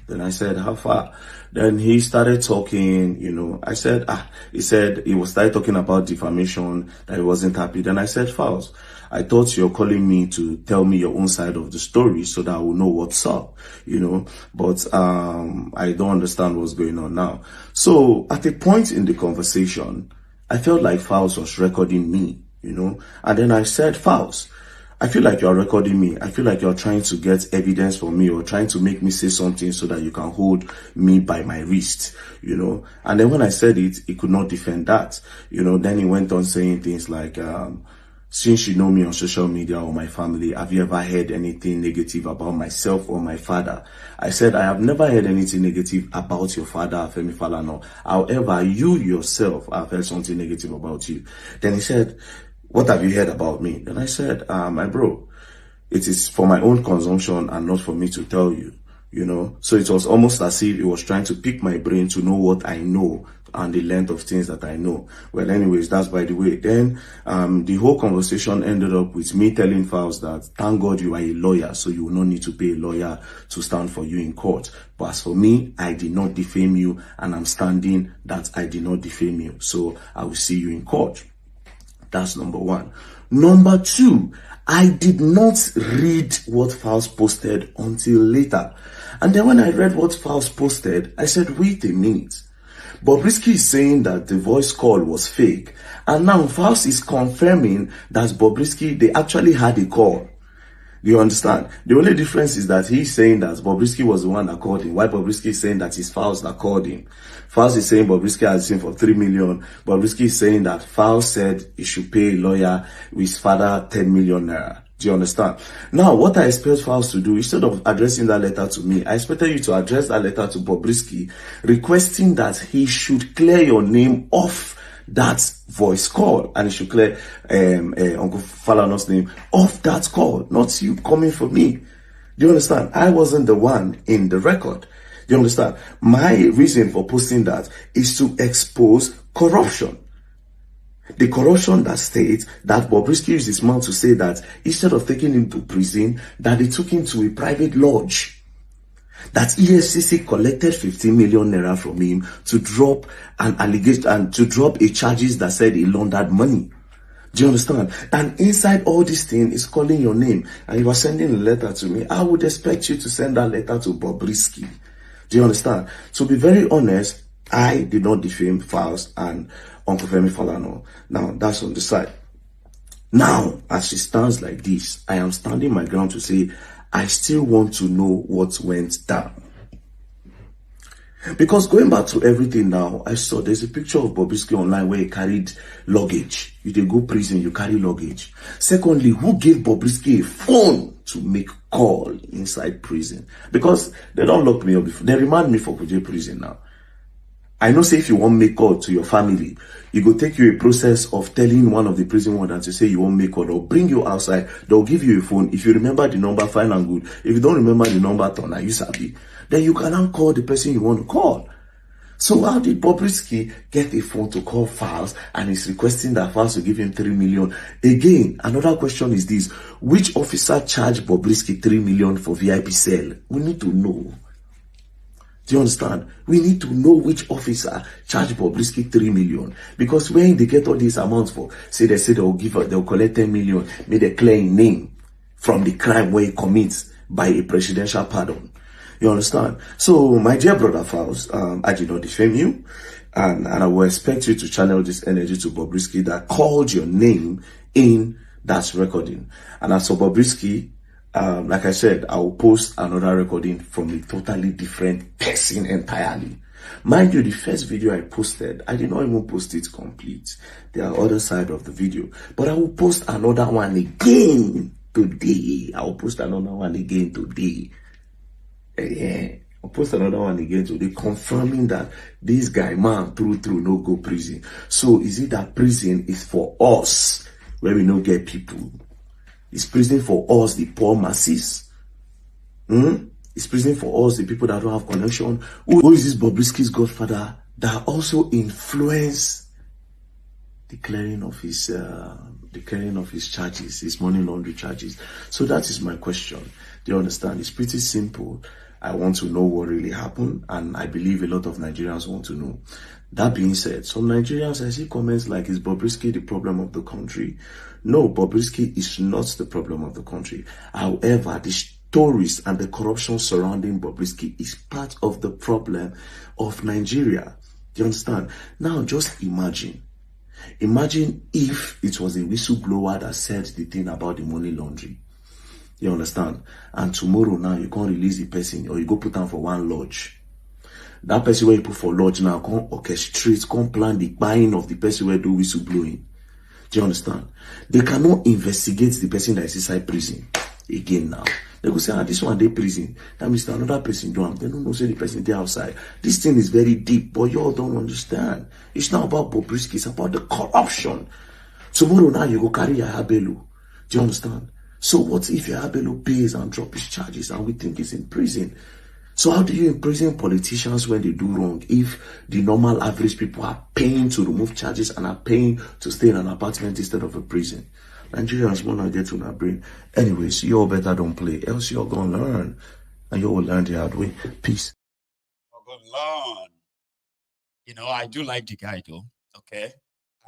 Then I said, how far? Then he started talking, you know. I said, he said he was started talking about defamation, that he wasn't happy. Then I said, Falz, I thought you're calling me to tell me your own side of the story so that I will know what's up, you know. But I don't understand what's going on now. So at a point in the conversation, I felt like Falz was recording me, you know. And then I said, Falz, I feel like you're recording me. I feel like you're trying to get evidence from me or trying to make me say something so that you can hold me by my wrist, you know. And then when I said it, he could not defend that, you know. Then he went on saying things like, since you know me on social media or my family, have you ever heard anything negative about myself or my father? I said, I have never heard anything negative about your father, Femi Falani. However, you yourself have heard something negative about you. Then he said, what have you heard about me? Then I said, my bro, it is for my own consumption and not for me to tell you, you know. So it was almost as if he was trying to pick my brain to know what I know and the length of things that I know. Well, anyways, that's by the way. Then the whole conversation ended up with me telling Falz that, thank God you are a lawyer, so you will not need to pay a lawyer to stand for you in court. But as for me, I did not defame you, and I'm standing that I did not defame you. So I will see you in court. That's number one. Number two, I did not read what Falz posted until later. And then when I read what Falz posted, I said, wait a minute. Bobrisky is saying that the voice call was fake. And now Falz is confirming that Bobrisky, they actually had a call. Do you understand? The only difference is that he's saying that Bobrisky was the one that called him, while Bobrisky is saying that it's Falz that called him. Falz is saying Bobrisky has seen for 3 million. Bobrisky is saying that Falz said he should pay a lawyer with his father 10 million naira. Do you understand? Now, what I expect Falz to do, instead of addressing that letter to me, I expected you to address that letter to Bobrisky, requesting that he should clear your name off that voice call, and he should clear Uncle Falani's name off that call, not you coming for me. Do you understand? I wasn't the one in the record. Do you understand? My reason for posting that is to expose corruption. The corruption that states that Bobrisky used his mouth to say that instead of taking him to prison, that they took him to a private lodge. That EFCC collected 15 million naira from him to drop an allegation and to drop a charges that said he laundered money. Do you understand? And inside all this thing is calling your name, and you are sending a letter to me. I would expect you to send that letter to Bobrisky. Do you understand? To be very honest, I did not defame Falz and Uncle Femi Falani. Now, that's on the side. Now, as it stands like this, I am standing my ground to say, I still want to know what went down. Because going back to everything now, I saw there's a picture of Bobrisky online where he carried luggage. You go prison, you carry luggage. Secondly, who gave Bobrisky a phone to make call inside prison? Because they don't lock me up before. They remand me for Kuje prison now. I know, say if you want make call to your family, it will take you a process of telling one of the prison wardens to say you won't make call, or bring you outside. They'll give you a phone. If you remember the number, fine and good. If you don't remember the number, turn you sabi. Then you can now call the person you want to call. So how did Bobrisky get a phone to call Falz, and he's requesting that Falz will give him 3 million? Again, another question is this: which officer charged Bobrisky 3 million for VIP cell? We need to know. Do you understand? We need to know which officer charged Bobrisky 3 million. Because when they get all these amounts for, say they'll collect 10 million, may they clear a name from the crime where he commits by a presidential pardon. You understand? So, my dear brother Falz, I did not defame you, and I will expect you to channel this energy to Bobrisky that called your name in that recording. And as for Bobrisky, like I said, I will post another recording from a totally different person entirely. Mind you, the first video I posted, I did not even post it complete. There are other side of the video. But I will post another one again today. I will post another one again today. I'll post another one again today, confirming that this guy, man, through, no go prison. So is it that prison is for us, where we don't get people? It's prison for us, the poor masses. It's prison for us, the people that don't have connection. Who is this Bobrisky's godfather that also influence the clearing of his charges, his money laundering charges? So that is my question. Do you understand? It's pretty simple. I want to know what really happened, and I believe a lot of Nigerians want to know. That being said, some Nigerians, I see comments like, is Bobrisky the problem of the country? No, Bobrisky is not the problem of the country. However, the stories and the corruption surrounding Bobrisky is part of the problem of Nigeria. Do you understand? Now, just imagine. Imagine if it was a whistleblower that said the thing about the money laundering. You understand? And tomorrow now you can't release the person, or you go put down for one lodge. That person where you put for lodge now can't orchestrate, can't plan the buying of the person where do whistleblowing. Do you understand? They cannot investigate the person that is inside prison again now. They go say, this one they prison. That means another person do. They don't know say the person they outside. This thing is very deep, but you all don't understand. It's not about Bobrisky, it's about the corruption. Tomorrow now you go carry Yahabelu. Do you understand? So what if Yahabelu pays and drop his charges and we think he's in prison? So how do you imprison politicians when they do wrong if the normal average people are paying to remove charges and are paying to stay in an apartment instead of a prison? Nigerians want to get to that brain. Anyways, you all better don't play, else you're going to learn. And you will learn the hard way. Peace. You're going to learn. You know, I do like the guy though, okay?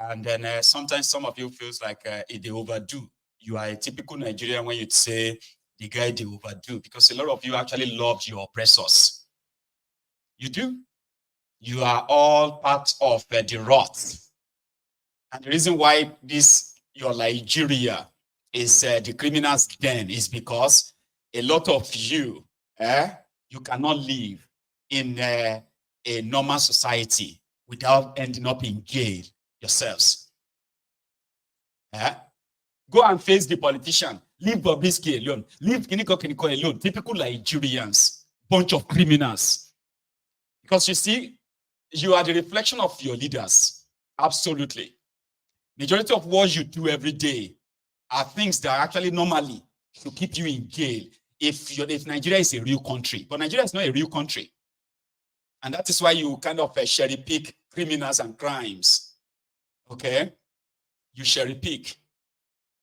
And then sometimes some of you feels like they overdo. You are a typical Nigerian when you say the guy they overdo, because a lot of you actually love your oppressors. You do. You are all part of the rot. And the reason why your Nigeria is the criminals' den is because a lot of you, you cannot live in a normal society without ending up in jail yourselves. Go and face the politician. Leave Bobrisky alone. Leave Kiniko alone. Typical Nigerians. Bunch of criminals. Because you see, you are the reflection of your leaders. Absolutely. Majority of what you do every day are things that are actually normally to keep you in jail if Nigeria is a real country. But Nigeria is not a real country. And that is why you kind of cherry pick criminals and crimes. Okay? You cherry pick.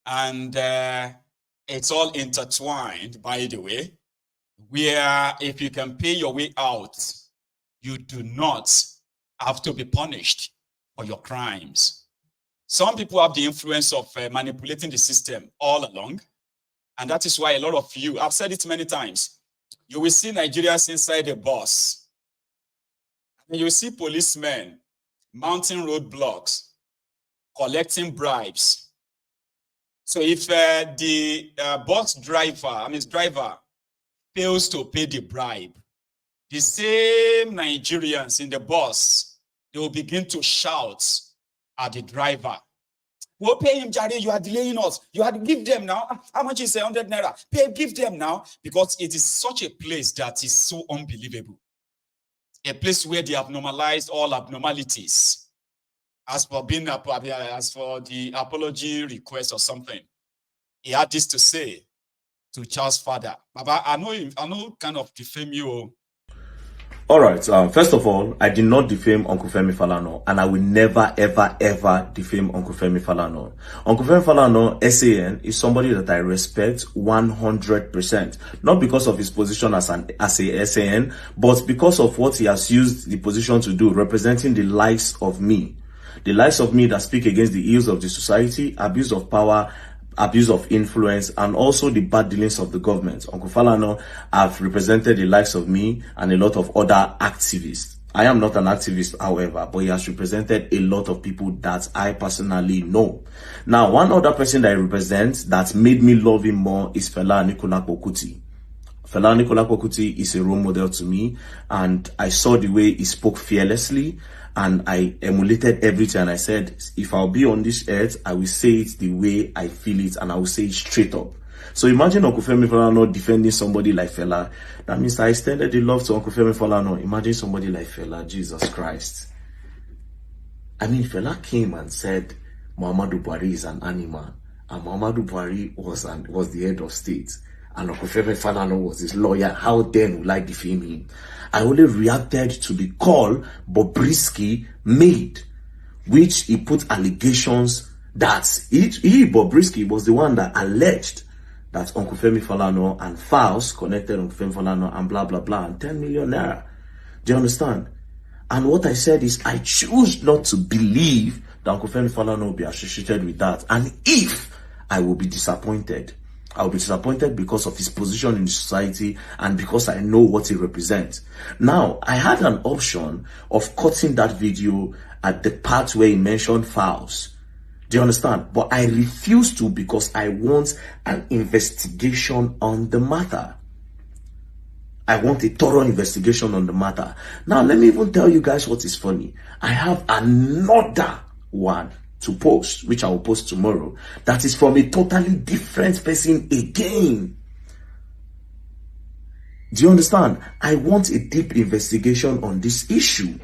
And it's all intertwined, by the way, where if you can pay your way out, you do not have to be punished for your crimes. Some people have the influence of manipulating the system all along. And that is why a lot of you, I've said it many times, you will see Nigerians inside a bus. And you will see policemen mounting roadblocks, collecting bribes. So if the bus driver, fails to pay the bribe, the same Nigerians in the bus, they will begin to shout at the driver. We'll pay him, Jare, you are delaying us. You have to give them now. How much is 100 naira? Give them now. Because it is such a place that is so unbelievable. A place where they have normalized all abnormalities. As for the apology request or something, he had this to say to Charles' father. Baba, I know kind of defame you. All right. First of all, I did not defame Uncle Femi Falana, and I will never, ever, ever defame Uncle Femi Falana. Uncle Femi Falana, SAN, is somebody that I respect 100%. Not because of his position as a SAN, but because of what he has used the position to do, representing the likes of me. The likes of me that speak against the ills of the society, abuse of power, abuse of influence, and also the bad dealings of the government. Uncle Falana have represented the likes of me and a lot of other activists. I am not an activist, however, but he has represented a lot of people that I personally know. Now, one other person that he represents that made me love him more is Falani Kuti. Falani Kuti is a role model to me, and I saw the way he spoke fearlessly, and I emulated everything. And I said, if I'll be on this earth, I will say it the way I feel it, and I will say it straight up. So imagine Uncle Femi Falana defending somebody like Fela. That means I extended the love to Uncle Femi Falana. Imagine somebody like Fela, Jesus Christ. I mean, Fela came and said, Muhammadu Buhari is an animal, and Muhammadu Buhari was the head of state, and Uncle Femi Falana was his lawyer. How then will I defame him? I only reacted to the call Bobrisky made, which he put allegations that he Bobrisky was the one that alleged that Uncle Femi Falana and Falz connected Uncle Femi Falana and blah, blah, blah, and 10 million naira. Do you understand? And what I said is, I choose not to believe that Uncle Femi Falana will be associated with that. And if I will be disappointed, I will be disappointed because of his position in society and because I know what he represents. Now, I had an option of cutting that video at the part where he mentioned Falz. Do you understand? But I refuse to because I want an investigation on the matter. I want a thorough investigation on the matter. Now, let me even tell you guys what is funny. I have another one to post, which I will post tomorrow, that is from a totally different person again. Do you understand? I want a deep investigation on this issue.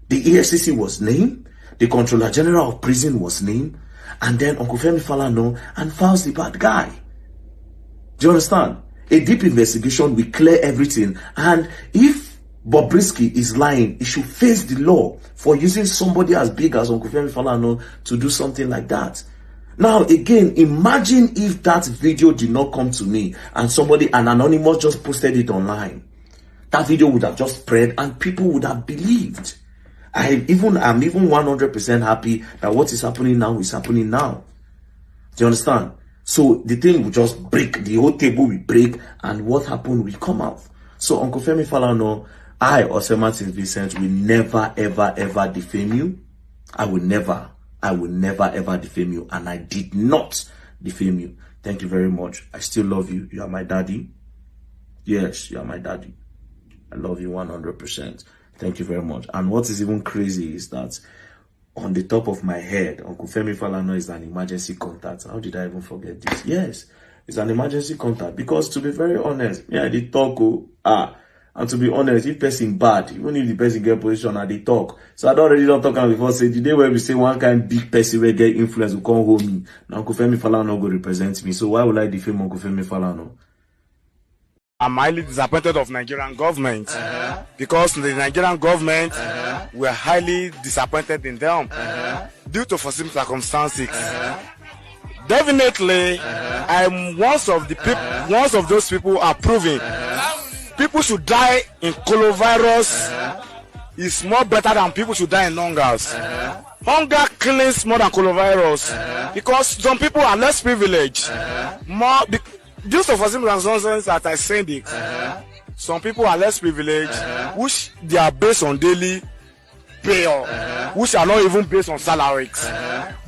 The EFCC was named, the Controller General of Prison was named, and then Uncle Femi Falana and Falz the bad guy. Do you understand? A deep investigation will clear everything, and if Bobrisky is lying, he should face the law for using somebody as big as Uncle Femi Falana to do something like that. Now, again, imagine if that video did not come to me and somebody, an anonymous, just posted it online. That video would have just spread and people would have believed. I'm even 100% happy that what is happening now is happening now. Do you understand? So the thing will just break, the whole table will break, and what happened will come out. So Uncle Femi Falana, I, Osema St. Vincent, will never, ever, ever defame you. I will never, ever defame you. And I did not defame you. Thank you very much. I still love you. You are my daddy. Yes, you are my daddy. I love you 100%. Thank you very much. And what is even crazy is that on the top of my head, Uncle Femi Falana is an emergency contact. How did I even forget this? Yes, it's an emergency contact. Because to be very honest, I did talk. And to be honest, if person bad, even if the person get position, I did talk. So I don't talk before. Say the day where we say one kind big person will get influence will come home me. Now Uncle Femi Falana go represent me. So why would I defame Uncle Femi Falana? I'm highly disappointed of Nigerian government because the Nigerian government were highly disappointed in them due to foreseen circumstances. Definitely, I'm one of those people approving. People should die in coronavirus is more better than people should die in hungers. Hunger kills more than coronavirus because some people are less privileged. Due to foreseen circumstances that I said it, some people are less privileged, which they are based on daily pay, which are not even based on salaries.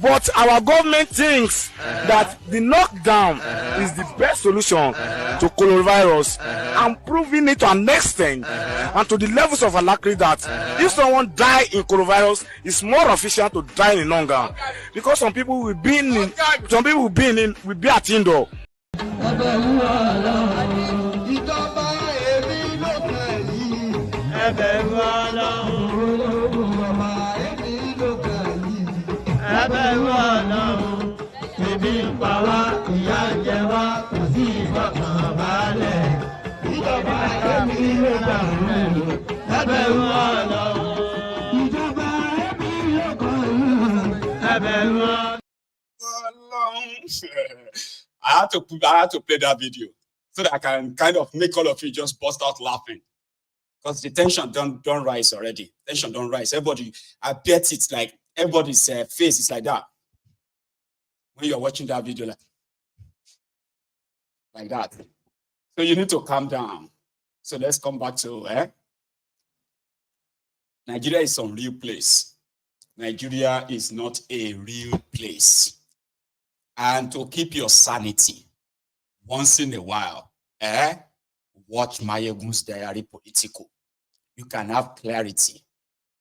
But our government thinks that the lockdown is the best solution to coronavirus, and proving it to an extent and to the levels of alacrity that if someone die in coronavirus, it's more efficient to die in hunger, because some people will be at indoor. I had to play that video so that I can kind of make all of you just bust out laughing, because the tension don't rise already. Tension don't rise. Everybody, I bet it's like everybody's face is like that when you're watching that video, like that. So you need to calm down. So let's come back to Nigeria is some real place. Nigeria is not a real place. And to keep your sanity, once in a while, watch Mayegun's Diary Political. You can have clarity,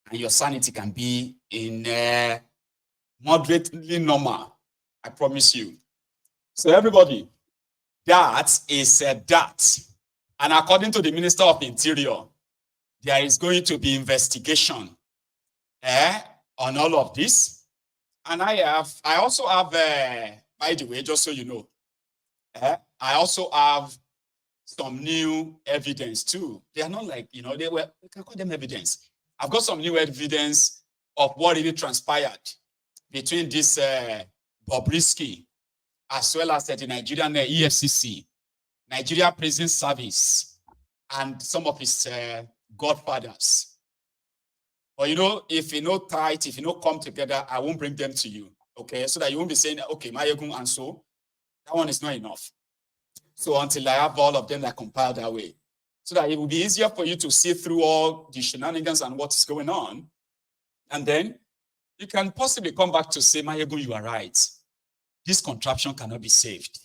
and your sanity can be in moderately normal. I promise you. So everybody, that is that. And according to the Minister of Interior, there is going to be investigation on all of this. And I also have, by the way, just so you know, I also have some new evidence too. They are not like, we can call them evidence. I've got some new evidence of what really transpired between this Bobrisky as well as the Nigerian EFCC, Nigeria Prison Service, and some of his godfathers. But if you know tight, if you know come together, I won't bring them to you, okay? So that you won't be saying, okay, Mayegun and so, that one is not enough. So until I have all of them that compile that way, so that it will be easier for you to see through all the shenanigans and what is going on. And then you can possibly come back to say, Mayegun, you are right. This contraption cannot be saved.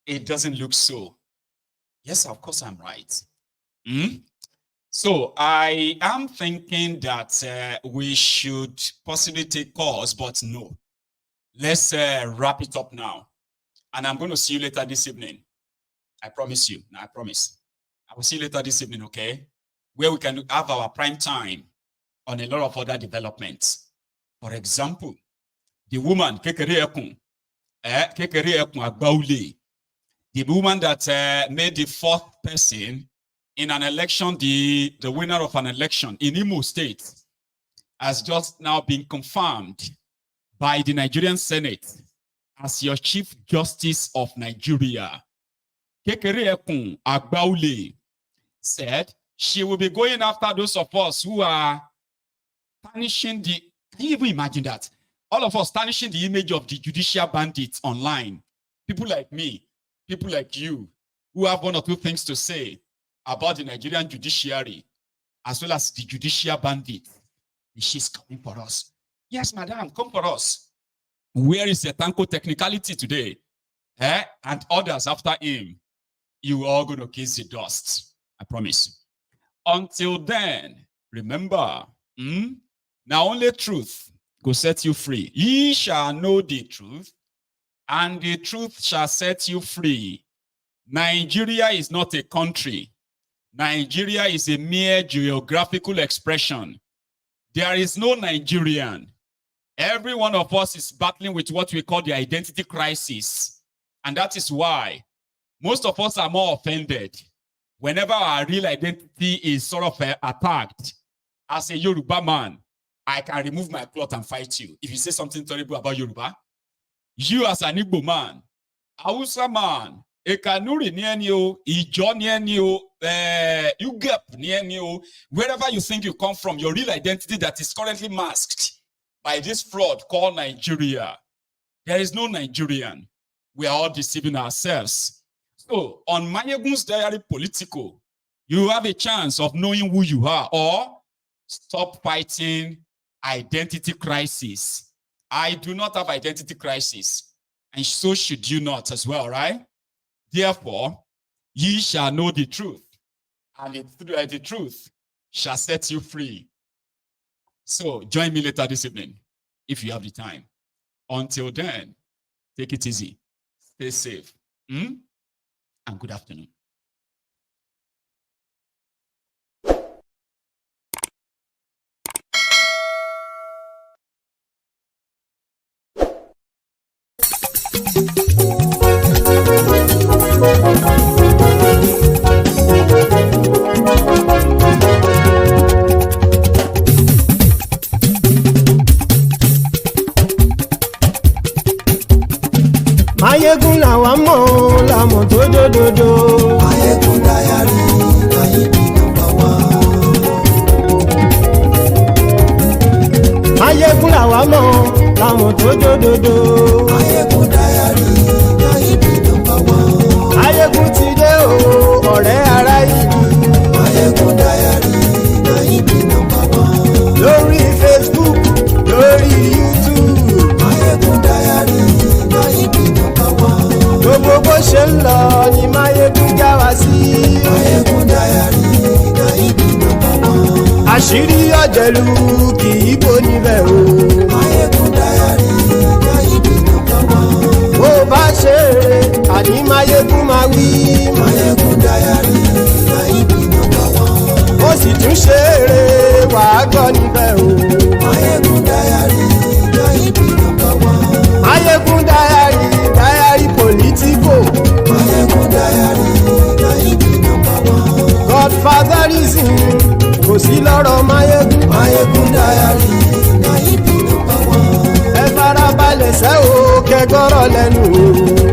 It doesn't look so. Yes, of course I'm right. So I am thinking that we should possibly take calls, but no. Let's wrap it up now. And I'm going to see you later this evening. I promise you. I promise. I will see you later this evening, okay? Where we can have our prime time on a lot of other developments. For example, the woman, the woman that made the fourth person in an election, the winner of an election in Imo State, has just now been confirmed by the Nigerian Senate as your Chief Justice of Nigeria. Kekere Ekun Agbaule said she will be going after those of us who are tarnishing the, can you even imagine that? All of us tarnishing the image of the judicial bandits online. People like me, people like you, who have one or two things to say about the Nigerian judiciary, as well as the judicial bandits. She's coming for us. Yes, madam, come for us. Where is the Tanko technicality today? And others after him. You are all going to kiss the dust. I promise. Until then, remember, now only truth will set you free. Ye shall know the truth, and the truth shall set you free. Nigeria is not a country. Nigeria is a mere geographical expression. There is no Nigerian. Every one of us is battling with what we call the identity crisis. And that is why most of us are more offended whenever our real identity is sort of attacked. As a Yoruba man, I can remove my cloth and fight you. If you say something terrible about Yoruba, you as an Igbo man, Hausa man, Ekanuri nienio, Ijo nienio, Ugep nienio, wherever you think you come from, your real identity that is currently masked by this fraud called Nigeria. There is no Nigerian. We are all deceiving ourselves. So, on Mayegun's Diary Politico, you have a chance of knowing who you are, or stop fighting identity crisis. I do not have identity crisis, and so should you not as well, right? Therefore, ye shall know the truth, and the truth shall set you free. So, join me later this evening, if you have the time. Until then, take it easy. Stay safe. And good afternoon. Mayegun làwa mọ̀ làmọ̀ tó dòdòdò. Mayegun Diary Nayibi #1. Mayegun làwa mọ̀ làmọ̀ tó dòdòdò. Mayegun Diary Nayibi #1. Mayegun ti dé o ọ̀rẹ́ ara ìlú. Mayegun Diary Nayibi #1. Lórí Facebook, lórí YouTube. Mayegun Diary Nayibi #1. Gbogbo bó ṣe ń lọ ni Mayegun já wa sí. Mayegun Diary Nayibi #1. Àṣírí ọ̀jẹ̀lú kì í bò níbẹ̀ o. Mayegun Diary Nayibi #1. Bó bá ṣe eré àní Mayegun máa wí. Mayegun Diary Nayibi #1. Ó sì tún ṣe eré wàá gbọ́ níbẹ̀ o. Mayegun Diary Nayibi #1. Mayegun Diary Politico. Mayegun Diary Nayibi #1. Godfatherism kò sí lọ́rọ̀ Mayegun. Mayegun Diary Nayibi #1. Ẹ farabalẹ̀ ṣẹ́ o kẹgbọ́rọ̀ lẹ́nu o.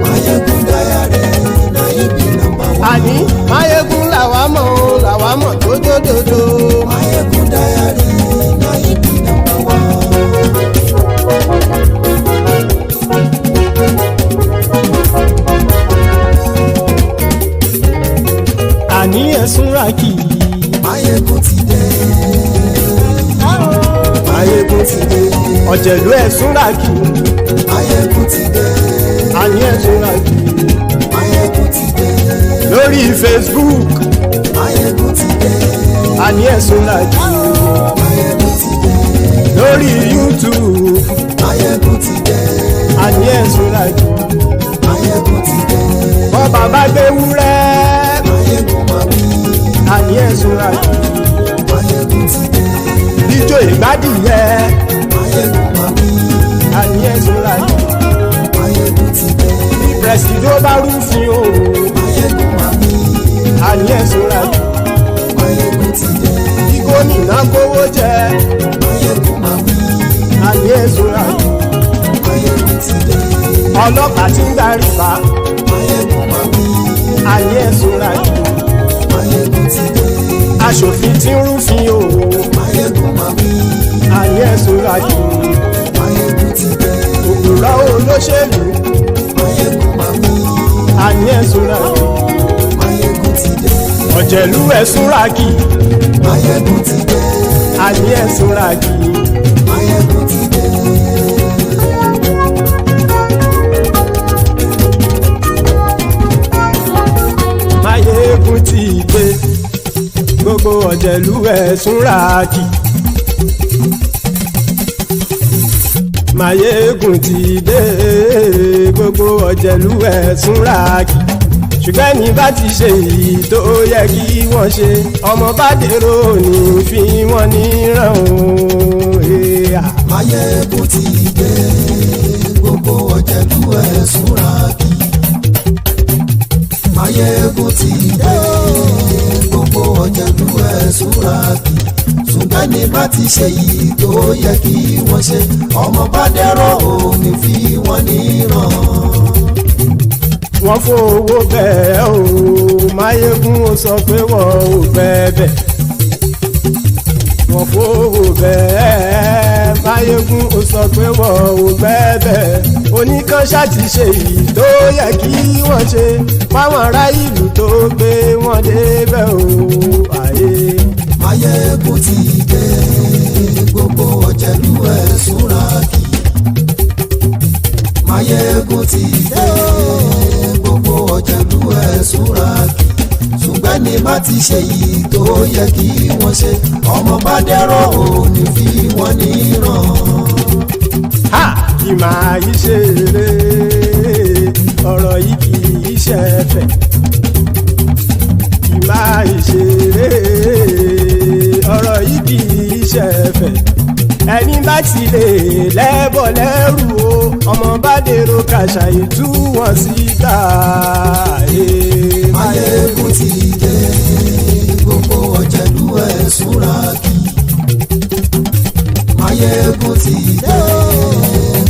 Mayegun Diary na him be number one. àní Mayegun làwa mọ̀ tó dòdòdò. Mayegun Diary na him be number one. àní ẹ̀sùn ràkì. Mayegun ti dé. Mayegun ti dé. ọ̀jẹ̀lú ẹ̀sùn ràkì. Mayegun ti dé. àní ẹ̀sùn ràkì. Mayegun ti dé. lórí Facebook. Mayegun ti dé. àní ẹ̀sùn ràkì. Mayegun ti dé. lórí YouTube. Mayegun ti dé. àní ẹ̀sùn ràkì. Mayegun ti dé. bọ́ bàbá gbé wúrẹ́. Mayegun ma wí. àní ẹ̀sùn ràkì. Mayegun ti dé. ijó ìgbádìyẹ. Mayegun ma wí. àní ẹ̀sùn ràkì. Mayegun ti dé. pẹ̀sìdó bá rúfin o. Mayegun ma wí. àní ẹ̀sùn ràkì. Mayegun ti dé. bí gómìnà kówó jẹ. Mayegun ma wí. àní ẹ̀sùn ràkì. Mayegun ti dé. ọlọ́pàá tí ń darí bá. Mayegun ma wí. àní ẹ̀sùn ràkì. Mayegun ti dé. aṣòfin tí ń rúfin o. Mayegun ma wí. àní ẹ̀sùn ràkì. Mayegun ti dé. òpùrọ́ olóṣèlú. Mayegun ma wí. àní ẹ̀sùn ràkì. Mayegun ti dé. ọ̀jẹ̀lú ẹ̀sùn ràkì. Mayegun ti dé. àní ẹ̀sùn ràkì. Mayegun ti dé. Mayegun ti dé. gbogbo ọ̀jẹ̀lú ẹ̀sùn ràkì. Mayegun ti dé. gbogbo ọ̀jẹ̀lú ẹ̀sùn ràkì. ṣùgbọ́n ní bá ti ṣe èyí tó yẹ kí wọ́n ṣe ọmọ bá dèrò ní fi wọ́n níran o. Mayegun ti dé. Gbogbo ọ̀jẹ̀lú ẹ̀sùn ràkì. Mayegun ti dé. Gbogbo ọ̀jẹ̀lú ẹ̀sùn ràkì. ṣùgbọ́n ní bá ti ṣe yìí tó yẹ kí wọ́n ṣe ọmọ bá dẹ́rọ̀ ò ní fi wọ́n níran. wọ́n fowó bẹ́ẹ̀ o Mayegun ó sọ pé wọ́n ò bẹ́ẹ̀ bẹ́ẹ̀. wọ́n fowó bẹ́ẹ̀ Mayegun ó sọ pé wọ́n ò bẹ́ẹ̀ bẹ́ẹ̀. oníkanṣá ti ṣe yìí tó yẹ kí wọ́n ṣe fáwọn ará ìlú tó gbé wọn débẹ̀ o. àyè Mayegun ti dé gbogbo ọ̀jẹ̀lú ẹ̀sùn ràkì. Mayegun ti dé gbogbo ọ̀jẹ̀lú ẹ̀sùn ràkì. ṣùgbọ́n ní má ti ṣe yìí tó yẹ kí wọ́n ṣe ọmọ bá dẹ́rọ̀ ò ní fi wọ́n níran. ha kì máa yí ṣe eré ọ̀rọ̀ yìí kì í ṣe ẹ̀fẹ̀. kì máa yí ṣe eré ọ̀rọ̀ yìí kì í ṣe ẹ̀fẹ̀. ẹni bá ti lè lẹ́bọ̀ lẹ́rù o ọmọ bá dèrò kàṣàyè tú wọn síta. Mayegun ti dé gbogbo ọ̀jẹ̀lú ẹ̀sùn ràkì. Mayegun ti dé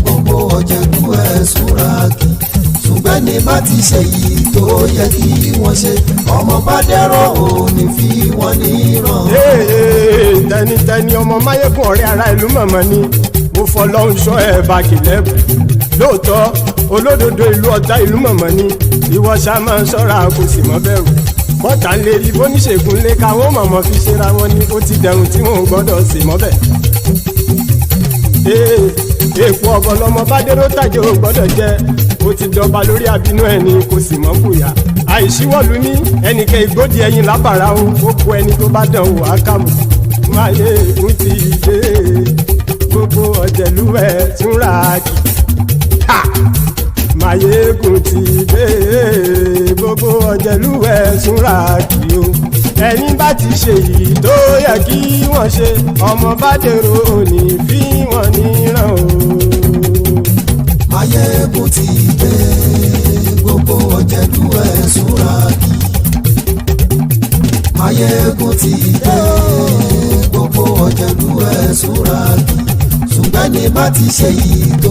gbogbo ọ̀jẹ̀lú ẹ̀sùn ràkì. ṣùgbọ́n ní bá ti ṣe yìí tó yẹ kí wọ́n ṣe ọmọ bá dẹ́rọ̀ ò ní fi wọ́n níran. tẹnitẹni ọmọ Mayegun ọ̀rẹ́ ara ìlú mọ̀mọ́ ni mo fọlọ́hún sọ ẹ̀ bá kìlẹ́bù. lóòótọ́ olódodo ìlú ọ̀tá ìlú mọ̀mọ́ ni ìwọ ṣá máa ń ṣọ́ra kò sì mọ́ bẹ̀rù. bọ́tà ń lè rí bóníṣègùn lé káwọn mọ̀mọ́ fi ṣera wọn ni ó ti dẹrùn tí wọn ò gbọ́dọ̀ sì mọ́ bẹ̀. èèpo ọ̀bọ̀lọmọ bá dérò tàjẹ́ ò gbọ́dọ̀ jẹ́ ó ti dọba lórí abínú ẹni kò sì mọ́ fòyà. àìsíwọ́lu ní ẹnìkẹ́ ìgbódì ẹyin lábàrá o ó kó ẹni tó bá dán wò á kàmù. Mayegun ti dé gbogbo ọ̀jẹ̀lú ẹ̀sùn ràkì. Mayegun ti dé gbogbo ọ̀jẹ̀lú ẹ̀sùn ràkì o. ẹni bá ti ṣe yìí tó yẹ kí wọ́n ṣe ọmọ bá dèrò òní fi wọ́n níran o. Mayegun ti dé gbogbo ọ̀jẹ̀lú ẹ̀sùn ràkì. Mayegun ti dé gbogbo ọ̀jẹ̀lú ẹ̀sùn ràkì. ṣùgbọ́n ní bá ti ṣe yìí tó